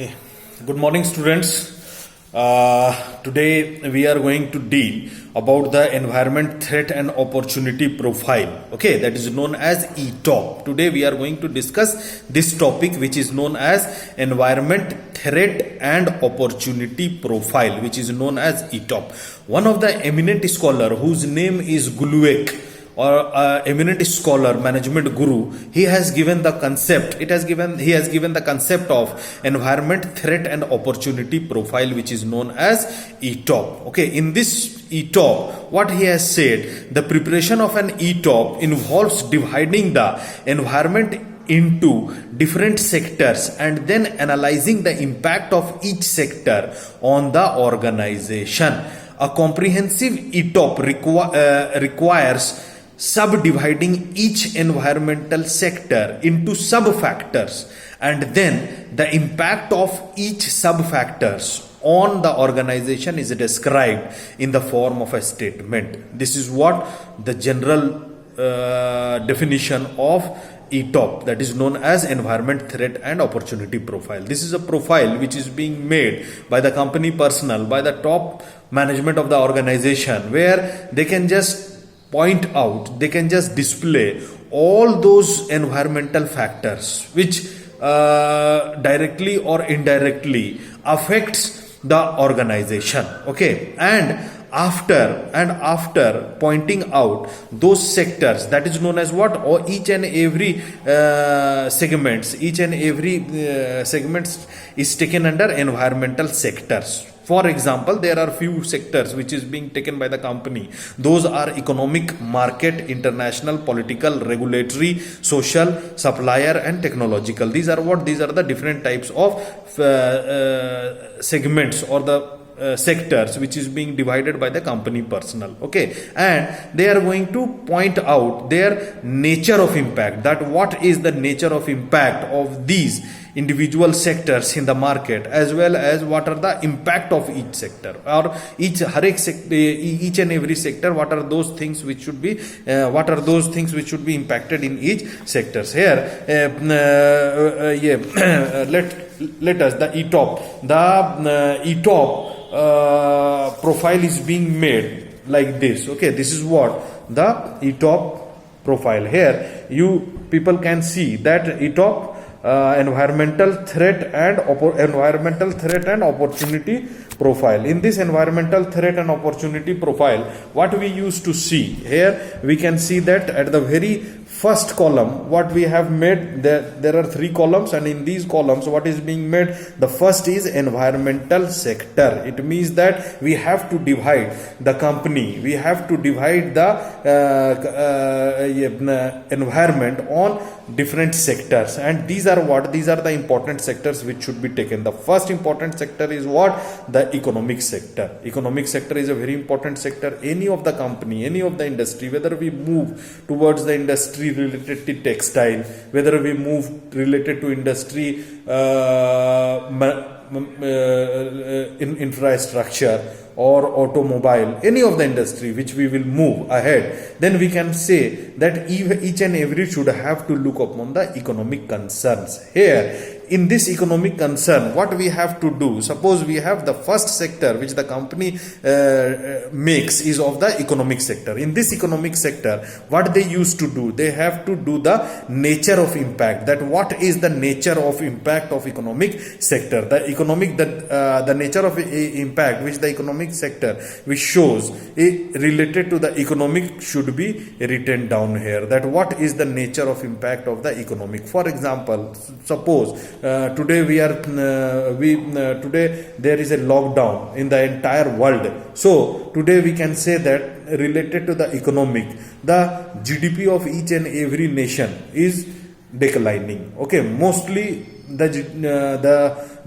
Okay. Good morning, students. Today we are going to deal about the environment threat and opportunity profile. Okay, that is known as ETOP. Today we are going to discuss this topic, which is known as environment threat and opportunity profile, which is known as ETOP. One of the eminent scholar whose name is Guluek, or eminent scholar, management guru, he has given the concept. He has given the concept of environment threat and opportunity profile, which is known as ETOP. Okay, in this ETOP, what he has said, the preparation of an ETOP involves dividing the environment into different sectors and then analyzing the impact of each sector on the organization. A comprehensive ETOP requires subdividing each environmental sector into sub-factors and then the impact of each sub-factors on the organization is described in the form of a statement. This is what the general definition of ETOP, that is known as environment threat and opportunity profile. This is a profile which is being made by the company personnel, by the top management of the organization, where they can just point out, they can just display all those environmental factors which directly or indirectly affects the organization. Okay, and after pointing out those sectors, that is known as what, or each and every segments is taken under environmental sectors. For example, there are few sectors which is being taken by the company. Those are economic, market, international, political, regulatory, social, supplier and technological. These are the different types of segments or the sectors which is being divided by the company personnel. Okay, and they are going to point out their nature of impact, that what is the nature of impact of these individual sectors in the market, as well as what are the impact of each sector, or each and every sector, what are those things which should be impacted in each sectors. Here let us the ETOP profile is being made like this. Okay, this is what the ETOP profile. Here you people can see that ETOP environmental threat and opportunity profile. In this environmental threat and opportunity profile, what we used to see here, we can see that at the very first column, what we have made, there are three columns, and in these columns what is being made, the first is environmental sector. It means that we have to divide the company, we have to divide the environment on different sectors, and these are the important sectors which should be taken. The first important sector is what? The economic sector. Economic sector is a very important sector. Any of the company, any of the industry, whether we move towards the industry related to textile, whether we move related to industry in infrastructure or automobile, any of the industry which we will move ahead, then we can say that each and every should have to look upon the economic concerns. Here in this economic concern, what we have to do, suppose we have the first sector which the company makes is of the economic sector. In this economic sector, what they used to do, they have to do the nature of impact, that what is the nature of impact of economic sector, the nature of impact which the economic sector which shows related to the economic should be written down here, that what is the nature of impact of the economic. For example, suppose today today there is a lockdown in the entire world. So today we can say that related to the economic, the GDP of each and every nation is declining. Okay, mostly the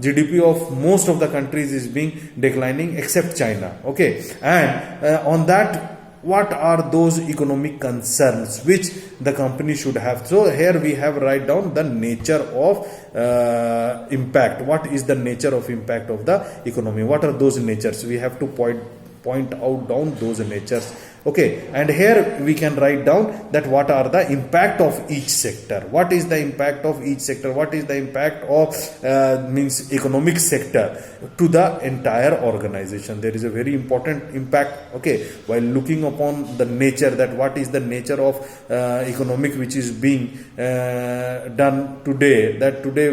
GDP of most of the countries is being declining except China. Okay, and on that, what are those economic concerns which the company should have? So here we have write down the nature of impact. What is the nature of impact of the economy? What are those natures? We have to point out down those natures Okay, and here we can write down that what are the impact of each sector. What is the impact of each sector? What is the impact of means economic sector to the entire organization? There is a very important impact. Okay, while looking upon the nature, that what is the nature of economic which is being done today, that today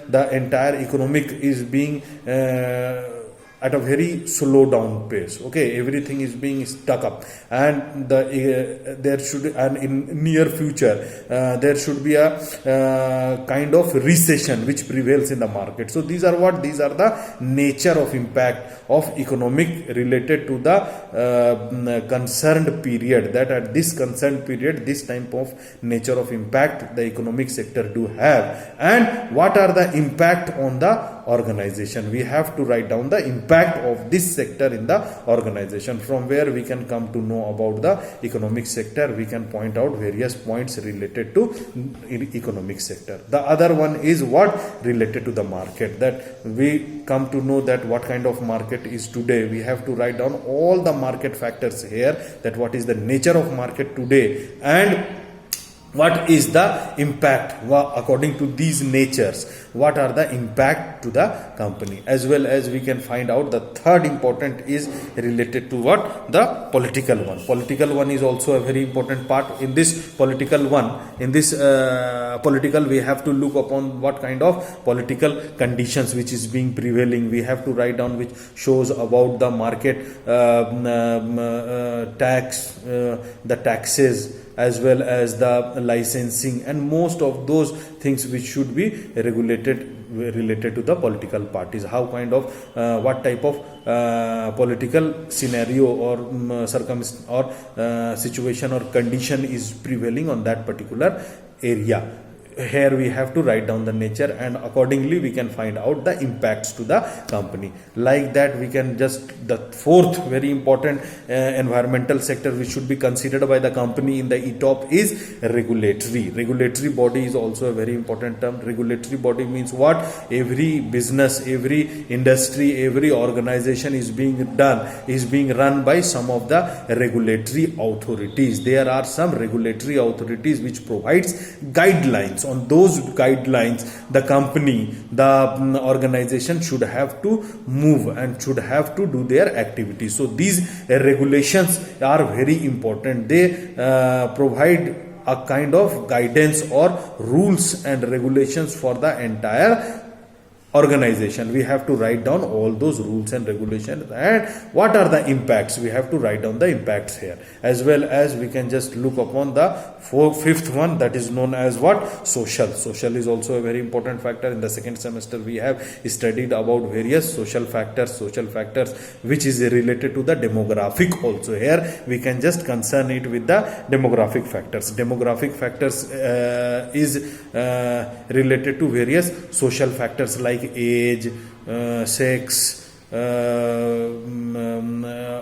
the entire economic is being at a very slow down pace. Okay, everything is being stuck up, and there should, and in near future there should be a kind of recession which prevails in the market. So these are the nature of impact of economic related to the concerned period, that at this concerned period this type of nature of impact the economic sector do have, and what are the impact on the organization. We have to write down the impact of this sector in the organization. From where we can come to know about the economic sector, we can point out various points related to economic sector. The other one is what related to the market, that we come to know that what kind of market is today. We have to write down all the market factors here, that what is the nature of market today and what is the impact according to these natures, what are the impact to the company. As well as we can find out the third important is related to what, the political one. Political one is also a very important part. In this political one, in this political, we have to look upon what kind of political conditions which is being prevailing. We have to write down which shows about the market tax, the taxes, as well as the licensing, and most of those things which should be regulated related to the political parties. How kind of what type of political scenario or situation or condition is prevailing on that particular area. Here we have to write down the nature, and accordingly we can find out the impacts to the company. Like that, we can just, the fourth very important environmental sector which should be considered by the company in the ETOP is regulatory. Regulatory body is also a very important term. Regulatory body means what? Every business, every industry, every organization is being run by some of the regulatory authorities. There are some regulatory authorities which provides guidelines. On those guidelines, the company, the organization should have to move and should have to do their activities. So these regulations are very important. They provide a kind of guidance or rules and regulations for the entire organization. We have to write down all those rules and regulations, and what are the impacts. We have to write down the impacts here. As well as we can just look upon the fifth one, that is known as what? Social. Social is also a very important factor. In the second semester we have studied about various social factors which is related to the demographic also. Here we can just concern it with the demographic factors. Demographic factors is related to various social factors like age, sex,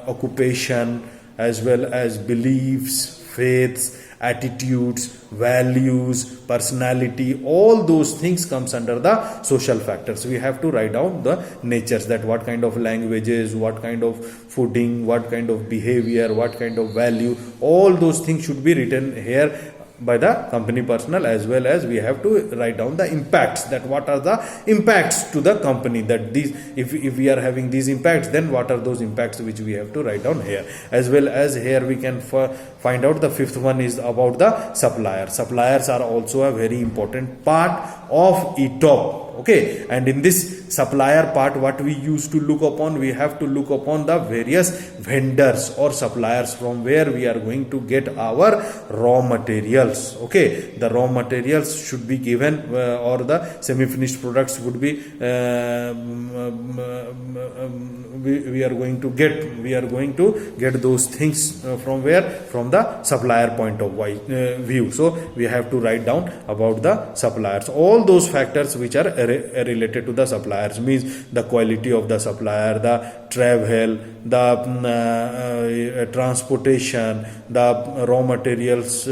occupation, as well as beliefs, faiths, attitudes, values, personality. All those things comes under the social factors. We have to write down the natures, that what kind of languages, what kind of fooding, what kind of behavior, what kind of value. All those things should be written here by the company personnel. As well as we have to write down the impacts, that what are the impacts to the company, that these, if we are having these impacts, then what are those impacts which we have to write down here. As well as here we can find out the fifth one is about the supplier. Suppliers are also a very important part of ETOP. Okay, and in this supplier part, what we used to look upon, we have to look upon the various vendors or suppliers from where we are going to get our raw materials. Okay, the raw materials should be given, or the semi-finished products would be we are going to get those things from where? From the supplier point of view. So we have to write down about the suppliers. All those factors which are related to the suppliers, means the quality of the supplier, the travel, the transportation, the raw materials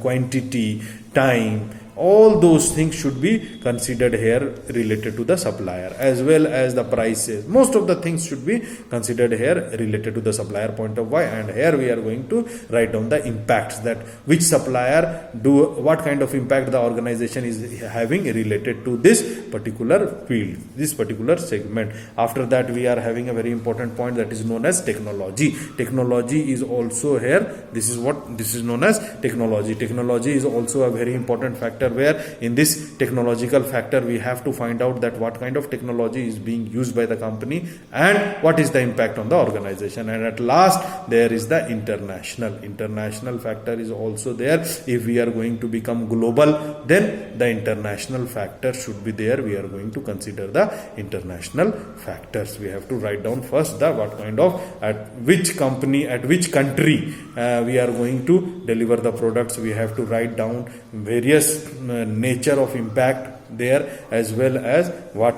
quantity, time, all those things should be considered here related to the supplier, as well as the prices. Most of the things should be considered here related to the supplier point of view. And here we are going to write down the impacts, that which supplier what kind of impact the organization is having related to this particular field, this particular segment. After that, we are having a very important point that is known as technology. Technology is also here. This is known as technology. Technology is also a very important factor, where in this technological factor we have to find out that what kind of technology is being used by the company and what is the impact on the organization. And at last, there is the international factor is also there. If we are going to become global, then the international factor should be there. We are going to consider the international factors. We have to write down first the what kind of, at which company, at which country we are going to deliver the products. We have to write down various nature of impact there, as well as what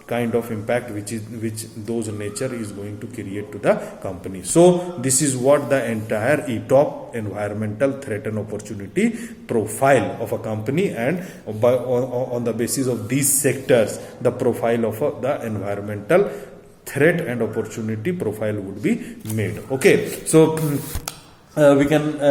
kind of impact which those nature is going to create to the company. So this is what the entire ETOP, environmental threat and opportunity profile of a company, and on the basis of these sectors, the profile of the environmental threat and opportunity profile would be made. Okay, so we can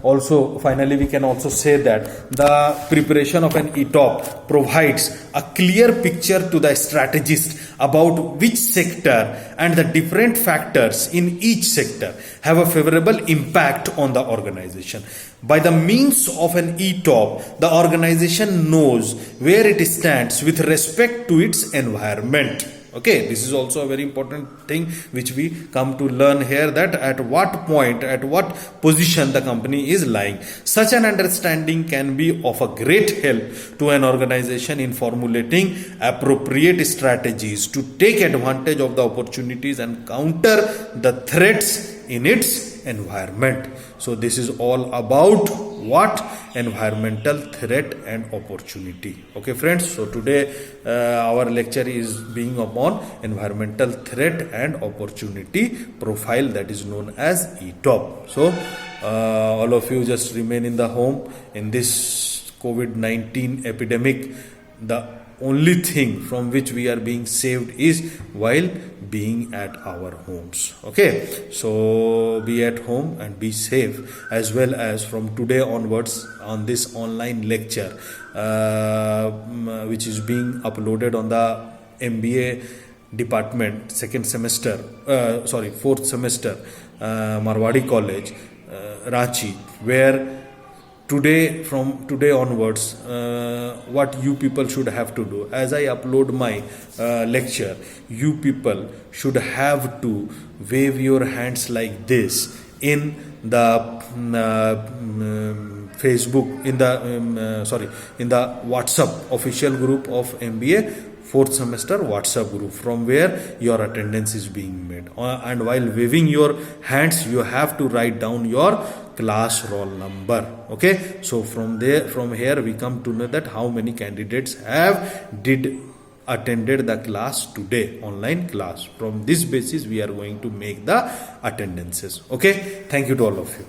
also say that the preparation of an ETOP provides a clear picture to the strategist about which sector and the different factors in each sector have a favorable impact on the organization. By the means of an ETOP, the organization knows where it stands with respect to its environment. Okay, this is also a very important thing which we come to learn here, that at what point, at what position the company is lying. Such an understanding can be of a great help to an organization in formulating appropriate strategies to take advantage of the opportunities and counter the threats in its environment. So this is all about what? Environmental threat and opportunity. Okay friends, so today our lecture is being upon environmental threat and opportunity profile, that is known as ETOP. So all of you just remain in the home in this COVID-19 epidemic. The only thing from which we are being saved is while being at our homes. Okay, so be at home and be safe, as well as from today onwards on this online lecture which is being uploaded on the MBA department fourth semester Marwari College, Ranchi, where from today onwards, what you people should have to do, as I upload my lecture, you people should have to wave your hands like this in the Facebook, in the WhatsApp official group of MBA 4th semester WhatsApp group, from where your attendance is being made. And while waving your hands, you have to write down your class roll number. Okay, so from here we come to know that how many candidates attended the class today, online class. From this basis we are going to make the attendances. Okay, thank you to all of you.